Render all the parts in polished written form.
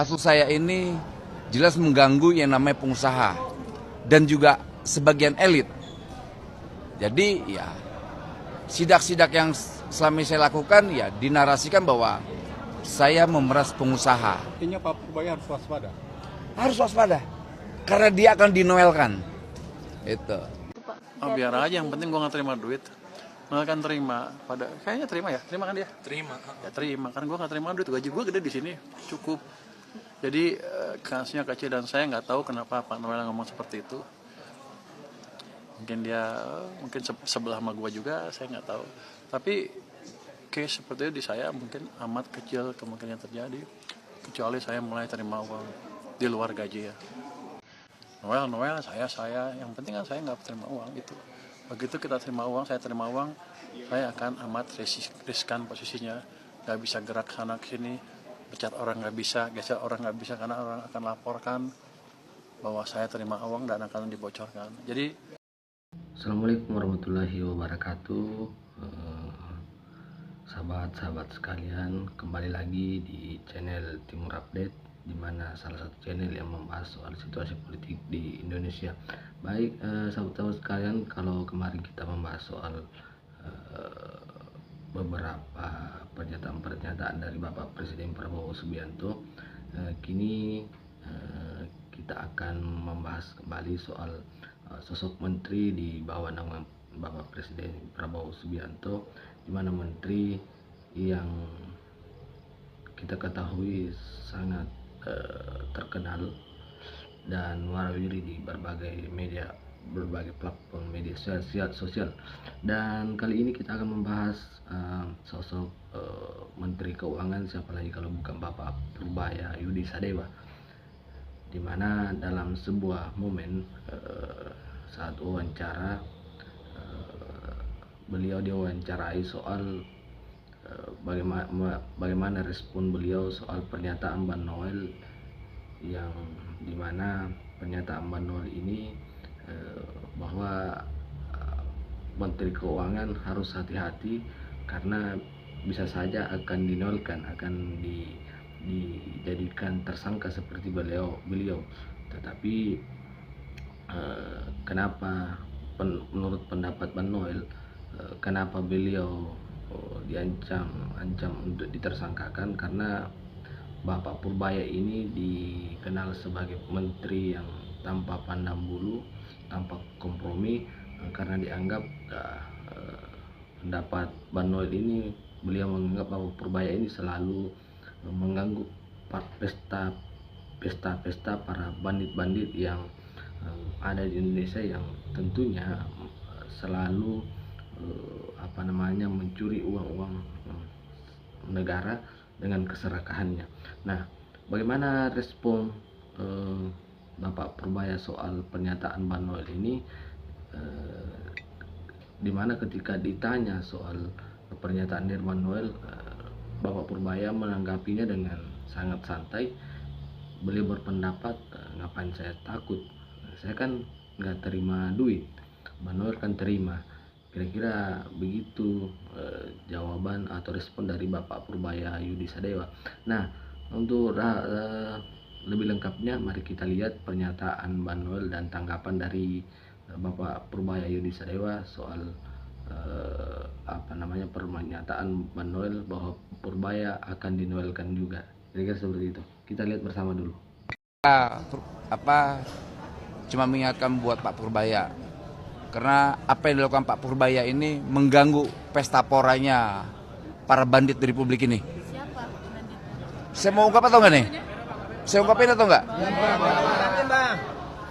kasus saya ini jelas mengganggu yang namanya pengusaha dan juga sebagian elit. Jadi ya sidak-sidak yang selama ini saya lakukan ya dinarasikan bahwa saya memeras pengusaha. Artinya Pak Purbaya harus waspada? Harus waspada, karena dia akan dinoelkan. Itu. Oh, biar aja, yang penting gue nggak terima duit. Noel kan terima, kayaknya terima ya, terima kan dia? Terima. Ya terima, kan gue nggak terima duit, gaji gue gede di sini, cukup. Jadi kasusnya kecil dan saya nggak tahu kenapa Pak Noel ngomong seperti itu. Mungkin dia, mungkin sebelah sama gue juga, saya nggak tahu. Tapi case seperti itu di saya mungkin amat kecil kemungkinan terjadi, kecuali saya mulai terima uang di luar gaji ya. Noel, saya, yang penting kan saya nggak terima uang gitu. Begitu kita terima uang, saya terima uang, saya akan amat riskan posisinya, nggak bisa gerak sana ke sini, pecat orang nggak bisa, geser orang nggak bisa, karena orang akan laporkan bahwa saya terima uang dan akan dibocorkan. Jadi Assalamualaikum warahmatullahi wabarakatuh. Sahabat-sahabat sekalian, kembali lagi di channel Timur Update, di mana salah satu channel yang membahas soal situasi politik di Indonesia. Baik, sahabat-sahabat sekalian, kalau kemarin kita membahas soal beberapa pernyataan dari Bapak Presiden Prabowo Subianto, kini kita akan membahas kembali soal sosok menteri di bawah nama Bapak Presiden Prabowo Subianto, di mana menteri yang kita ketahui sangat terkenal dan warawiri di berbagai platform media sosial. Dan kali ini kita akan membahas sosok Menteri Keuangan, siapa lagi kalau bukan Bapak Purbaya Yudi Sadewa, dimana dalam sebuah momen saat wawancara beliau diwawancarai soal bagaimana respon beliau soal pernyataan Mbak Noel, yang dimana pernyataan Mbak Noel ini bahwa Menteri Keuangan harus hati-hati karena bisa saja akan dinoelkan, akan dijadikan tersangka seperti beliau. Tetapi kenapa menurut pendapat Mbak Noel, kenapa beliau diancam untuk ditersangkakan? Karena Bapak Purbaya ini dikenal sebagai menteri yang tanpa pandang bulu, tanpa kompromi, karena dianggap pendapat Mbak Noel ini, beliau menganggap Bapak Purbaya ini selalu mengganggu pesta para bandit-bandit yang ada di Indonesia, yang tentunya selalu mencuri uang negara dengan keserakahannya. Nah, bagaimana respon Bapak Purbaya soal pernyataan Mbak Noel ini, dimana ketika ditanya soal pernyataan dari Mbak Noel, Bapak Purbaya menanggapinya dengan sangat santai. Beliau berpendapat, ngapain saya takut, saya kan nggak terima duit, Mbak Noel kan terima. Kira-kira begitu jawaban atau respon dari Bapak Purbaya Yudi Sadewa. Nah, untuk lebih lengkapnya mari kita lihat pernyataan Mbak Noel dan tanggapan dari Bapak Purbaya Yudi Sadewa soal pernyataan Mbak Noel bahwa Purbaya akan dinoelkan juga. Kira-kira seperti itu. Kita lihat bersama dulu. Cuma mengingatkan buat Pak Purbaya, karena apa yang dilakukan Pak Purbaya ini mengganggu pesta poranya para bandit di Republik ini. Siapa bandit? Saya mau ungkap atau enggak nih? Saya ungkapin atau enggak?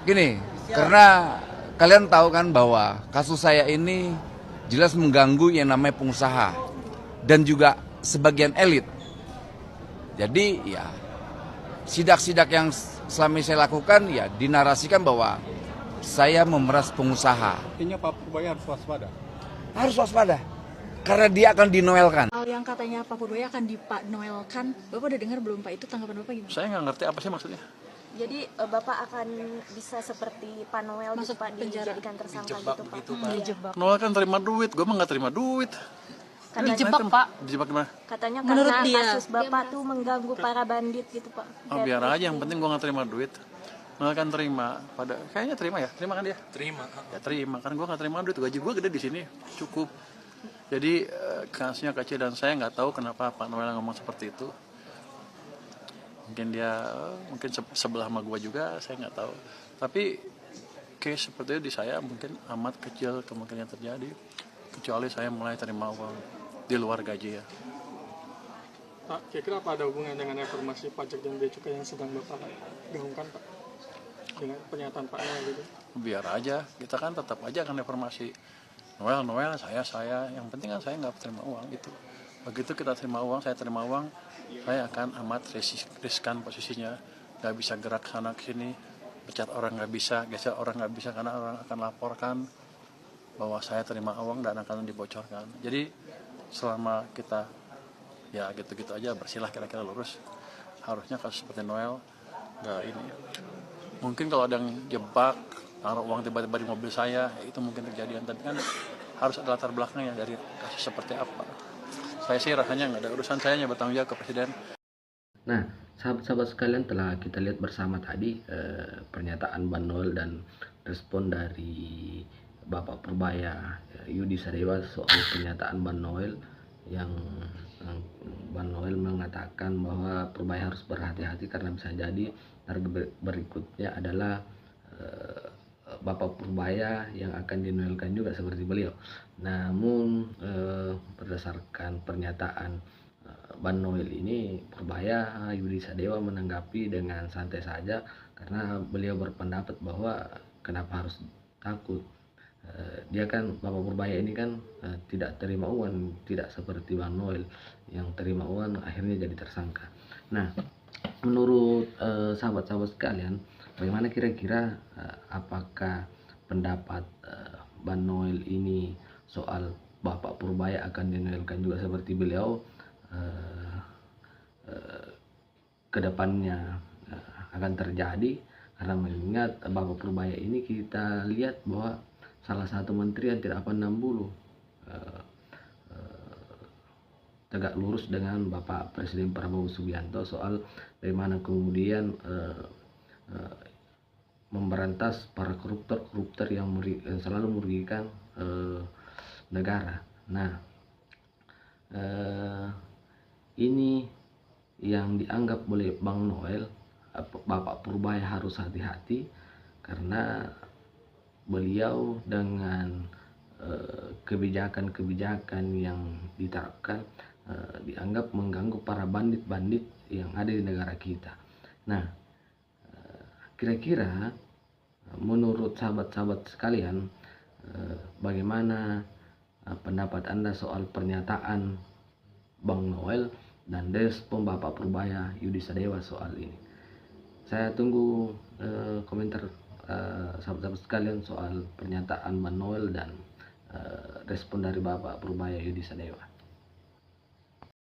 Gini, karena kalian tahu kan bahwa kasus saya ini jelas mengganggu yang namanya pengusaha dan juga sebagian elit. Jadi ya sidak-sidak yang selama ini saya lakukan ya dinarasikan bahwa saya memeras pengusaha. Artinya Pak Purbaya harus waspada? Harus waspada, karena dia akan dinoelkan. Hal yang katanya Pak Purbaya akan dinoelkan, Bapak udah dengar belum Pak? Itu tanggapan Bapak gimana? saya nggak ngerti apa sih maksudnya. Jadi Bapak akan bisa seperti Pak Noel gitu Pak, dijadikan tersangka gitu Pak? Dijebak. Noel kan terima duit, gue mah nggak terima duit. Katanya, Pak. Dijebak gimana? katanya Menurut karena dia. kasus Bapak tuh mengganggu para bandit gitu Pak. Oh, biar aja, yang penting gue nggak terima duit. Malah kan terima, kayaknya terima ya, terima kan dia? Terima. Ya terima, kan gue nggak terima duit, gaji gue gede di sini, cukup. Jadi kasusnya kecil dan saya nggak tahu kenapa Pak Noel ngomong seperti itu. Mungkin dia, mungkin sebelah sama gue juga, saya nggak tahu. Tapi case seperti itu di saya mungkin amat kecil kemungkinan terjadi, kecuali saya mulai terima uang di luar gaji ya. Pak, kira-kira apa ada hubungan dengan reformasi pajak dan bea cukai yang sedang Bapak gaungkan, Pak? Dengan pernyataan Pak Noel gitu? Biar aja, kita kan tetap aja akan reformasi. Noel, saya, yang penting kan saya nggak terima uang gitu. Begitu kita terima uang, saya terima uang, saya akan amat riskan posisinya, nggak bisa gerak sana ke sini, pecat orang nggak bisa, geser orang nggak bisa karena orang akan laporkan bahwa saya terima uang dan akan dibocorkan. Jadi selama kita ya gitu-gitu aja bersilah kira-kira lurus, harusnya kasus seperti Noel nggak ini. Mungkin kalau ada yang jebak taruh uang tiba-tiba di mobil saya, ya itu mungkin kejadian. Tapi kan harus ada latar belakangnya dari kasus seperti apa. Saya sih rasanya nggak ada urusan, saya hanya bertanggung jawab ke Presiden. Nah, sahabat-sahabat sekalian, telah kita lihat bersama tadi pernyataan Ban Noel dan respon dari Bapak Purbaya Yudi Sadewa soal pernyataan Ban Noel yang Ban Noel mengatakan bahwa Purbaya harus berhati-hati karena bisa jadi target berikutnya adalah Bapak Purbaya yang akan dinoelkan juga seperti beliau. Namun berdasarkan pernyataan Ban Noel ini, Purbaya Yudi Sadewa menanggapi dengan santai saja karena beliau berpendapat bahwa kenapa harus takut. Dia kan, Bapak Purbaya ini kan tidak terima uang, tidak seperti Ban Noel yang terima uang akhirnya jadi tersangka. Nah, menurut sahabat-sahabat sekalian, bagaimana kira-kira apakah pendapat Ban Noel ini soal Bapak Purbaya akan dinoelkan juga seperti beliau kedepannya akan terjadi? Karena mengingat Bapak Purbaya ini kita lihat bahwa salah satu menteri yang tidak pandang bulu, tegak lurus dengan Bapak Presiden Prabowo Subianto soal bagaimana kemudian memberantas para koruptor yang selalu merugikan negara. Nah, ini yang dianggap oleh Bang Noel, Bapak Purbaya harus hati-hati karena beliau dengan kebijakan-kebijakan yang diterapkan dianggap mengganggu para bandit-bandit yang ada di negara kita. Nah, kira-kira menurut sahabat-sahabat sekalian, bagaimana pendapat Anda soal pernyataan Bang Noel dan respon Bapak Purbaya Yudi Sadewa soal ini? Saya tunggu komentar sahabat-sahabat sekalian soal pernyataan Bang Noel dan respon dari Bapak Purbaya Yudi Sadewa.